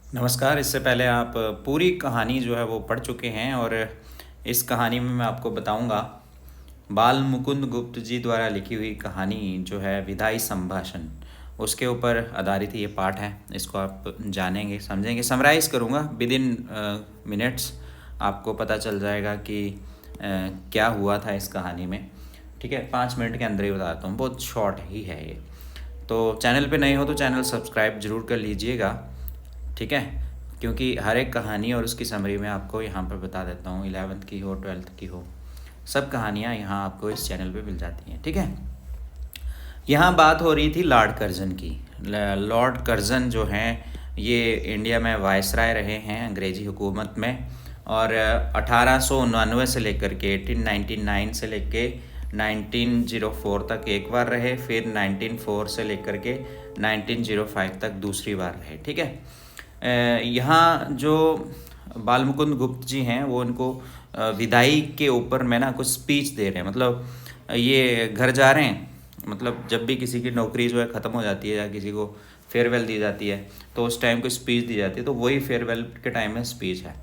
नमस्कार। इससे पहले आप पूरी कहानी जो है वो पढ़ चुके हैं और इस कहानी में मैं आपको बताऊंगा बाल मुकुंद गुप्त जी द्वारा लिखी हुई कहानी जो है विदाई संभाषण, उसके ऊपर आधारित ये पाठ है। इसको आप जानेंगे, समझेंगे। समराइज़ करूँगा विद इन मिनट्स। आपको पता चल जाएगा कि क्या हुआ था इस कहानी में। ठीक है, 5 मिनट के अंदर ही बताता हूँ, बहुत शॉर्ट ही है ये। तो चैनल पे नए हो तो चैनल सब्सक्राइब ज़रूर कर लीजिएगा, ठीक है, क्योंकि हर एक कहानी और उसकी समरी मैं आपको यहाँ पर बता देता हूँ। 11th की हो, 12th की हो, सब कहानियाँ यहाँ आपको इस चैनल पे मिल जाती हैं। ठीक है, यहाँ बात हो रही थी लॉर्ड कर्जन की। लॉर्ड कर्जन जो हैं ये इंडिया में वायसराय रहे हैं अंग्रेज़ी हुकूमत में, और 1899 से लेकर के 1899 से लेके 1904 तक एक बार रहे, फिर 1904 से लेकर के 1905 तक दूसरी बार रहे। ठीक है, यहाँ जो बाल मुकुंद गुप्त जी हैं वो उनको विदाई के ऊपर में ना कुछ स्पीच दे रहे हैं। मतलब ये घर जा रहे हैं, मतलब जब भी किसी की नौकरी जो है ख़त्म हो जाती है या किसी को फेयरवेल दी जाती है तो उस टाइम को स्पीच दी जाती है, तो वही फेयरवेल के टाइम में स्पीच है।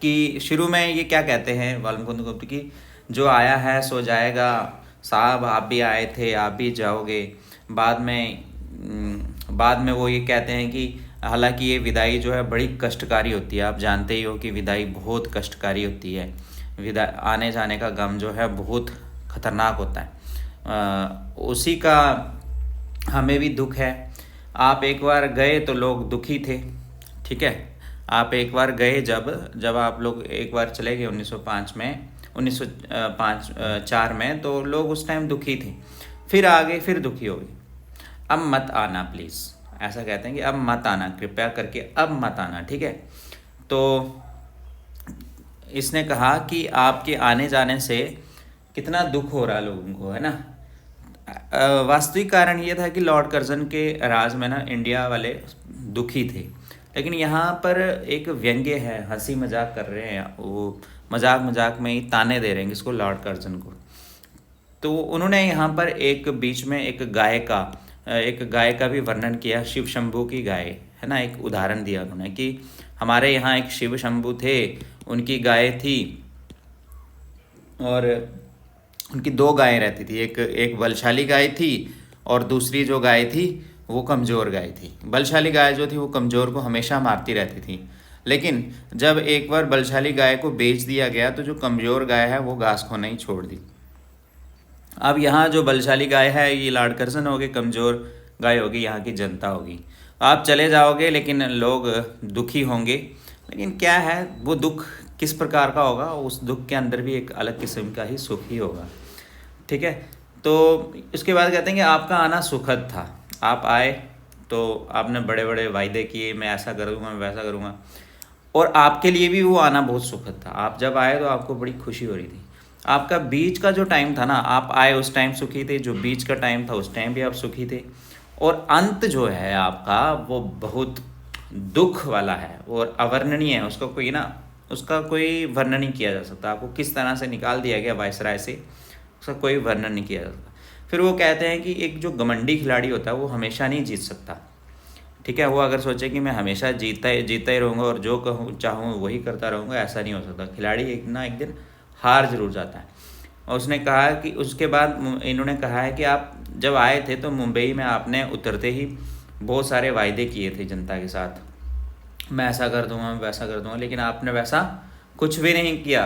कि शुरू में ये क्या कहते हैं बाल मुकुंद गुप्त की, जो आया है सो जाएगा साहब, आप भी आए थे आप भी जाओगे। बाद में वो ये कहते हैं कि हालांकि ये विदाई जो है बड़ी कष्टकारी होती है, आप जानते ही हो कि विदाई बहुत कष्टकारी होती है। विदा आने जाने का गम जो है बहुत ख़तरनाक होता है। उसी का हमें भी दुख है। आप एक बार गए तो लोग दुखी थे, ठीक है। आप एक बार गए, जब आप लोग एक बार चले गए 1905 में, 1904 में, तो लोग उस टाइम दुखी थे। फिर आ गए, फिर दुखी हो गए। अब मत आना प्लीज़, ऐसा कहते हैं कि अब मत आना, कृपया करके अब मत आना। ठीक है, तो इसने कहा कि आपके आने जाने से कितना दुख हो रहा है लोगों को, है ना। वास्तविक कारण ये था कि लॉर्ड कर्जन के राज में ना इंडिया वाले दुखी थे, लेकिन यहाँ पर एक व्यंग्य है, हंसी मजाक कर रहे हैं, वो मजाक मजाक में ही ताने दे रहे हैं किसको, लॉर्ड कर्जन को। तो उन्होंने यहाँ पर एक बीच में एक गाय का भी वर्णन किया, शिव शंभू की गाय, है ना। एक उदाहरण दिया उन्होंने कि हमारे यहाँ एक शिव शंभू थे, उनकी गाय थी और उनकी दो गायें रहती थी। एक बलशाली गाय थी और दूसरी जो गाय थी वो कमज़ोर गाय थी। बलशाली गाय जो थी वो कमज़ोर को हमेशा मारती रहती थी, लेकिन जब एक बार बलशाली गाय को बेच दिया गया तो जो कमज़ोर गाय है वो घास खोना ही छोड़ दी। अब यहाँ जो बलशाली गाय है ये लॉर्ड कर्जन होगी, कमज़ोर गाय होगी यहाँ की जनता होगी। आप चले जाओगे लेकिन लोग दुखी होंगे, लेकिन क्या है वो दुख किस प्रकार का होगा, उस दुख के अंदर भी एक अलग किस्म का ही सुख ही होगा। ठीक है, तो उसके बाद कहते हैं कि आपका आना सुखद था। आप आए तो आपने बड़े बड़े वायदे किए, मैं ऐसा करूँगा मैं वैसा करूँगा, और आपके लिए भी वो आना बहुत सुखद था। आप जब आए तो आपको बड़ी खुशी हो रही थी। आपका बीच का जो टाइम था ना, आप आए उस टाइम सुखी थे, जो बीच का टाइम था उस टाइम भी आप सुखी थे, और अंत जो है आपका वो बहुत दुख वाला है और अवर्णनीय है। उसका कोई वर्णन नहीं किया जा सकता। आपको किस तरह से निकाल दिया गया वायसराय से, उसका कोई वर्णन नहीं किया जा सकता। फिर वो कहते हैं कि एक जो घमंडी खिलाड़ी होता है वो हमेशा नहीं जीत सकता। ठीक है, वो अगर सोचे कि मैं हमेशा जीतता ही रहूँगा और जो कहूँ चाहूँ वही करता रहूँगा, ऐसा नहीं हो सकता। खिलाड़ी एक ना एक दिन हार जरूर जाता है। और उसने कहा कि उसके बाद इन्होंने कहा है कि आप जब आए थे तो मुंबई में आपने उतरते ही बहुत सारे वायदे किए थे जनता के साथ, मैं ऐसा कर दूंगा मैं वैसा कर दूंगा, लेकिन आपने वैसा कुछ भी नहीं किया।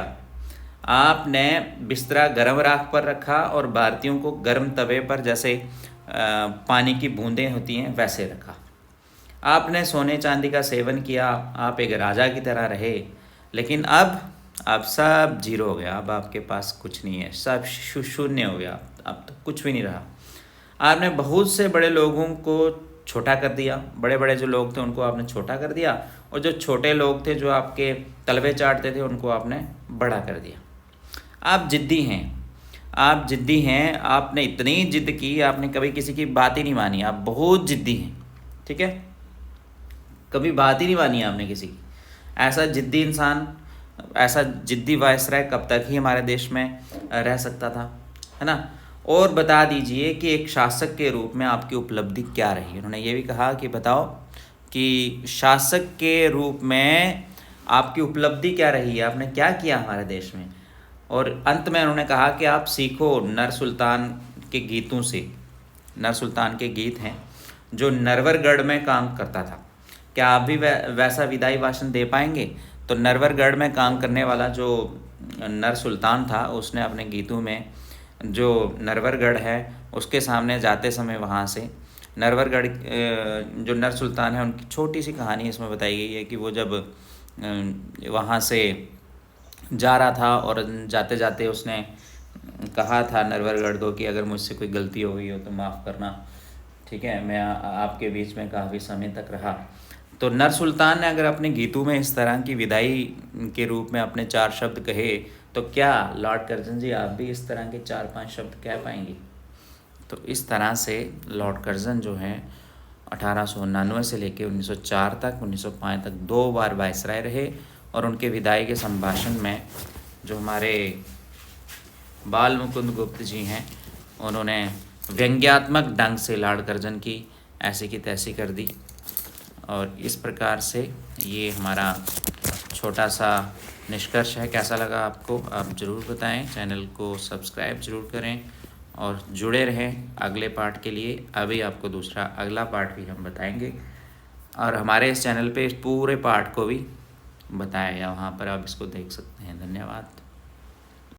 आपने बिस्तरा गर्म राख पर रखा और भारतीयों को गर्म तवे पर जैसे पानी की बूंदें होती हैं वैसे रखा। आपने सोने चांदी का सेवन किया, आप एक राजा की तरह रहे, लेकिन अब सब जीरो हो गया। अब आपके पास कुछ नहीं है, सब शून्य हो गया, अब तो कुछ भी नहीं रहा। आपने बहुत से बड़े लोगों को छोटा कर दिया, बड़े बड़े जो लोग थे उनको आपने छोटा कर दिया, और जो छोटे लोग थे जो आपके तलवे चाटते थे उनको आपने बड़ा कर दिया। आप जिद्दी हैं, आप जिद्दी हैं, आपने इतनी जिद की, आपने कभी किसी की बात ही नहीं मानी, आप बहुत जिद्दी हैं। ठीक है, कभी बात ही नहीं मानी आपने किसी की। ऐसा जिद्दी इंसान, ऐसा जिद्दी वायसराय कब तक ही हमारे देश में रह सकता था, है ना। और बता दीजिए कि एक शासक के रूप में आपकी उपलब्धि क्या रही। उन्होंने ये भी कहा कि बताओ कि शासक के रूप में आपकी उपलब्धि क्या रही है, आपने क्या किया हमारे देश में। और अंत में उन्होंने कहा कि आप सीखो नर सुल्तान के गीतों से। नर सुल्तान के गीत हैं जो नरवरगढ़ में काम करता था। क्या आप भी वैसा विदाई भाषण दे पाएंगे? तो नरवरगढ़ में काम करने वाला जो नर सुल्तान था, उसने अपने गीतों में जो नरवरगढ़ है उसके सामने जाते समय वहाँ से नरवरगढ़ जो नर सुल्तान है उनकी छोटी सी कहानी इसमें बताई गई है कि वो जब वहाँ से जा रहा था और जाते जाते उसने कहा था नरवरगढ़ को कि अगर मुझसे कोई गलती हो गई हो तो माफ़ करना, ठीक है, मैं आपके बीच में काफ़ी समय तक रहा। तो नर सुल्तान ने अगर अपने गीतों में इस तरह की विदाई के रूप में अपने 4 शब्द कहे, तो क्या लॉर्ड कर्जन जी आप भी इस तरह के 4-5 शब्द कह पाएंगे? तो इस तरह से लॉर्ड कर्जन जो हैं 1899 से लेकर 1904 तक, 1905 तक 2 बार वायसराय रहे। और उनके विदाई के संभाषण में जो हमारे बाल मुकुंद गुप्त जी हैं, उन्होंने व्यंग्यात्मक ढंग से लॉर्ड कर्जन की ऐसी की तैसी कर दी। और इस प्रकार से ये हमारा छोटा सा निष्कर्ष है। कैसा लगा आपको आप ज़रूर बताएं। चैनल को सब्सक्राइब ज़रूर करें और जुड़े रहें अगले पार्ट के लिए। अभी आपको दूसरा अगला पार्ट भी हम बताएंगे और हमारे इस चैनल पे इस पूरे पार्ट को भी बताया गया, वहाँ पर आप इसको देख सकते हैं। धन्यवाद।